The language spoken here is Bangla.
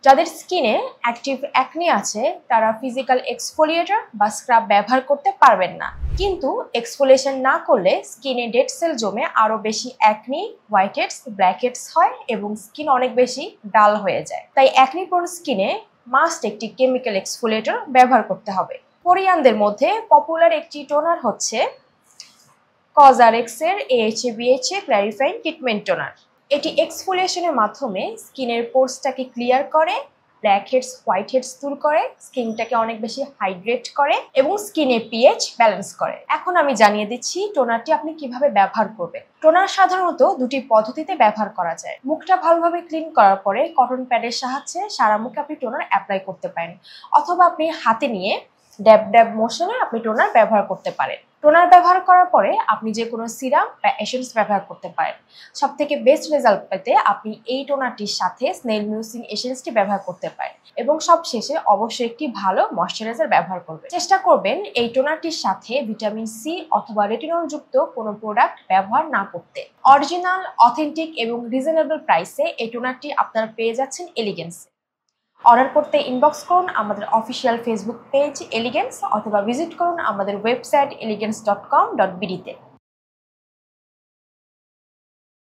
যাদের স্কিনে অ্যাক্টিভ অ্যাকনি আছে তারা ফিজিক্যাল এক্সফোলিয়েটর বা স্ক্রাব ব্যবহার করতে পারবেন না। কিন্তু এক্সফোলিয়েশন না করলে স্কিনে ডেড সেল জমে আরো বেশি acne, white heads, black heads হয় এবং স্কিন অনেক বেশি ডাল হয়ে যায়। তাই অ্যাকনি প্রোন স্কিনে মাস্ট একটি কেমিক্যাল এক্সফোলিয়েটর ব্যবহার করতে হবে। কোরিয়ানদের মধ্যে পপুলার একটি টোনার হচ্ছে কজারেক্সের AHA BHA clarifying treatment toner. এটি এক্সফোলিয়েশনের মাধ্যমে স্কিনের পোরসটাকে ক্লিয়ার করে, ব্ল্যাক হেডস, হোয়াইট হেডস দূর করে, স্কিনটাকে অনেক বেশি হাইড্রেট করে এবং স্কিনের পিএইচ ব্যালেন্স করে। এখন আমি জানিয়ে দিচ্ছি টোনারটি আপনি কিভাবে ব্যবহার করবেন। টোনার সাধারণত দুটি পদ্ধতিতে ব্যবহার করা যায়। মুখটা ভালোভাবে ক্লিন করার পরে কটন প্যাডের সাহায্যে সারা মুখে আপনি টোনার অ্যাপ্লাই করতে পারেন, অথবা আপনি হাতে নিয়ে ড্যাব ড্যাব মোশনে আপনি টোনার ব্যবহার করতে পারেন। টোনার ব্যবহার করার পরে আপনি যে কোনো সিরাম বা এসেন্স ব্যবহার করতে পারেন। সবথেকে বেস্ট রেজাল্ট পেতে আপনি এই টোনারটির সাথে স্নেল মিউসিন এসেন্সটি ব্যবহার করতে পারেন এবং সবশেষে অবশ্যই একটি ভালো ময়শ্চারাইজার ব্যবহার করবেন। চেষ্টা করবেন এই টোনারটির সাথে ভিটামিন সি অথবা রেটিনল যুক্ত কোনো প্রোডাক্ট ব্যবহার না করতে। অরিজিনাল, অথেন্টিক এবং রিজনেবল প্রাইসে এই টোনারটি আপনারা পেয়ে যাচ্ছেন এলিগেন্সে। অর্ডার করতে ইনবক্স করুন আমাদের অফিসিয়াল ফেসবুক পেজ এলিগেন্স, অথবা ভিজিট করুন আমাদের ওয়েবসাইট elegance.com.bd তে।